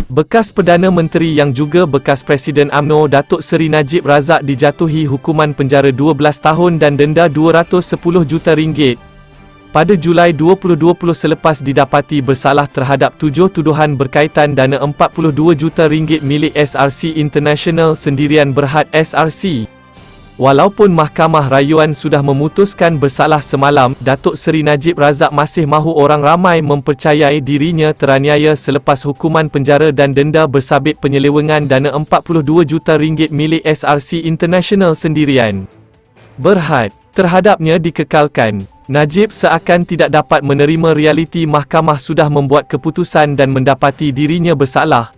Bekas Perdana Menteri yang juga bekas Presiden UMNO Datuk Seri Najib Razak dijatuhi hukuman penjara 12 tahun dan denda RM210 juta pada Julai 2020 selepas didapati bersalah terhadap 7 tuduhan berkaitan dana RM42 juta milik SRC International Sendirian Berhad SRC. Walaupun Mahkamah Rayuan sudah memutuskan bersalah semalam, Datuk Seri Najib Razak masih mahu orang ramai mempercayai dirinya teraniaya selepas hukuman penjara dan denda bersabit penyelewengan dana RM42 juta milik SRC International Sendirian Berhad terhadapnya dikekalkan. Najib seakan tidak dapat menerima realiti mahkamah sudah membuat keputusan dan mendapati dirinya bersalah,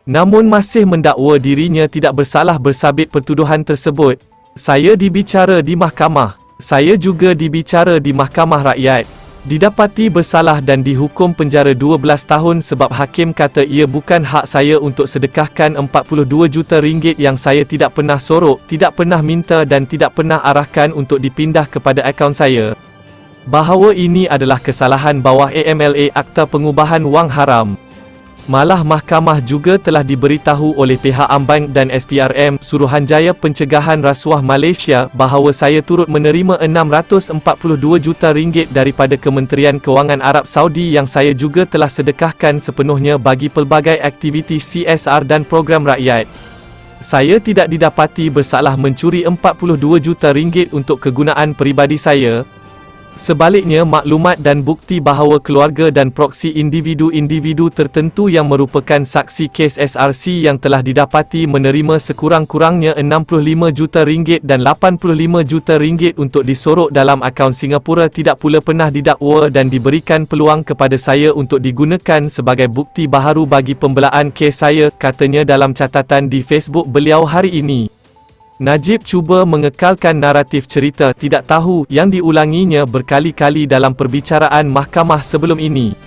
namun masih mendakwa dirinya tidak bersalah bersabit pertuduhan tersebut. Saya dibicara di mahkamah. Saya juga dibicara di Mahkamah Rakyat. Didapati bersalah dan dihukum penjara 12 tahun sebab hakim kata ia bukan hak saya untuk sedekahkan RM42 juta yang saya tidak pernah sorok, tidak pernah minta dan tidak pernah arahkan untuk dipindah kepada akaun saya. Bahawa ini adalah kesalahan bawah AMLA Akta Pengubahan Wang Haram. Malah mahkamah juga telah diberitahu oleh pihak Ambank dan SPRM, Suruhanjaya Pencegahan Rasuah Malaysia, bahawa saya turut menerima RM642 juta daripada Kementerian Kewangan Arab Saudi yang saya juga telah sedekahkan sepenuhnya bagi pelbagai aktiviti CSR dan program rakyat. Saya tidak didapati bersalah mencuri RM42 juta untuk kegunaan peribadi saya. Sebaliknya, maklumat dan bukti bahawa keluarga dan proksi individu-individu tertentu yang merupakan saksi kes SRC yang telah didapati menerima sekurang-kurangnya RM65 juta dan RM85 juta untuk disorok dalam akaun Singapura tidak pula pernah didakwa dan diberikan peluang kepada saya untuk digunakan sebagai bukti baharu bagi pembelaan kes saya, katanya dalam catatan di Facebook beliau hari ini. Najib cuba mengekalkan naratif cerita tidak tahu yang diulanginya berkali-kali dalam perbicaraan mahkamah sebelum ini.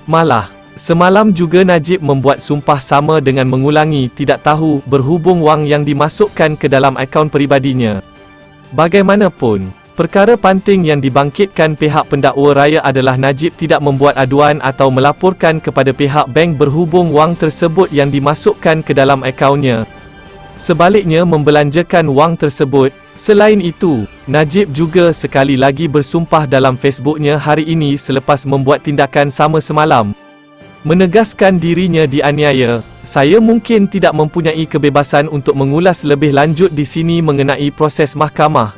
Malah, semalam juga Najib membuat sumpah sama dengan mengulangi tidak tahu berhubung wang yang dimasukkan ke dalam akaun peribadinya. Bagaimanapun, perkara penting yang dibangkitkan pihak pendakwa raya adalah Najib tidak membuat aduan atau melaporkan kepada pihak bank berhubung wang tersebut yang dimasukkan ke dalam akaunnya. Sebaliknya membelanjakan wang tersebut. Selain itu, Najib juga sekali lagi bersumpah dalam Facebooknya hari ini selepas membuat tindakan sama semalam, menegaskan dirinya dianiaya. Saya mungkin tidak mempunyai kebebasan untuk mengulas lebih lanjut di sini mengenai proses mahkamah.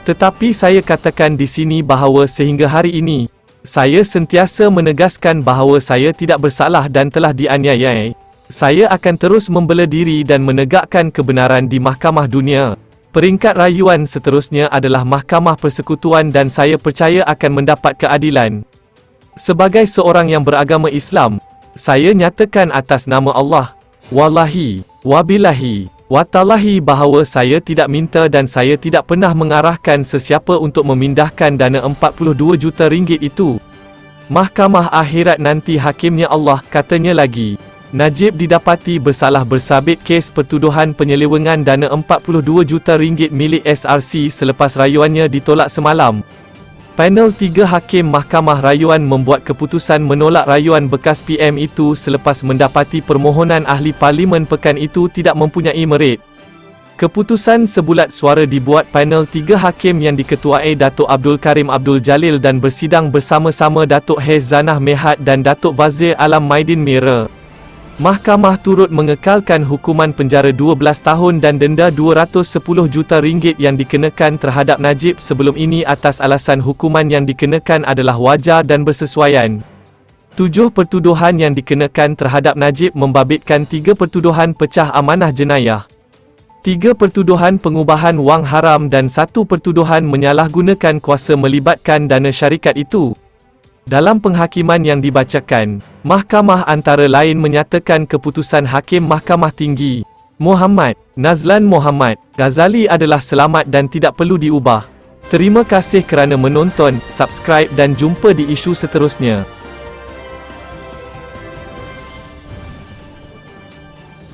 Tetapi saya katakan di sini bahawa sehingga hari ini, saya sentiasa menegaskan bahawa saya tidak bersalah dan telah dianiaya. Saya akan terus membela diri dan menegakkan kebenaran di mahkamah dunia. Peringkat rayuan seterusnya adalah Mahkamah Persekutuan dan saya percaya akan mendapat keadilan. Sebagai seorang yang beragama Islam, saya nyatakan atas nama Allah, wallahi, wabillahi, watallahi bahawa saya tidak minta dan saya tidak pernah mengarahkan sesiapa untuk memindahkan dana RM42 juta itu. Mahkamah akhirat nanti hakimnya Allah, katanya lagi. Najib didapati bersalah bersabit kes pertuduhan penyelewengan dana RM42 juta milik SRC selepas rayuannya ditolak semalam. Panel 3 Hakim Mahkamah Rayuan membuat keputusan menolak rayuan bekas PM itu selepas mendapati permohonan ahli parlimen pekan itu tidak mempunyai merit. Keputusan sebulat suara dibuat panel 3 Hakim yang diketuai Datuk Abdul Karim Abdul Jalil dan bersidang bersama-sama Datuk Hez Zanah Mehat dan Datuk Wazir Alam Maidin Mira. Mahkamah turut mengekalkan hukuman penjara 12 tahun dan denda RM210 juta yang dikenakan terhadap Najib sebelum ini atas alasan hukuman yang dikenakan adalah wajar dan bersesuaian. 7 pertuduhan yang dikenakan terhadap Najib membabitkan 3 pertuduhan pecah amanah jenayah, 3 pertuduhan pengubahan wang haram dan 1 pertuduhan menyalahgunakan kuasa melibatkan dana syarikat itu. Dalam penghakiman yang dibacakan, mahkamah antara lain menyatakan keputusan Hakim Mahkamah Tinggi, Muhammad Nazlan Muhammad Ghazali adalah selamat dan tidak perlu diubah. Terima kasih kerana menonton, subscribe dan jumpa di isu seterusnya.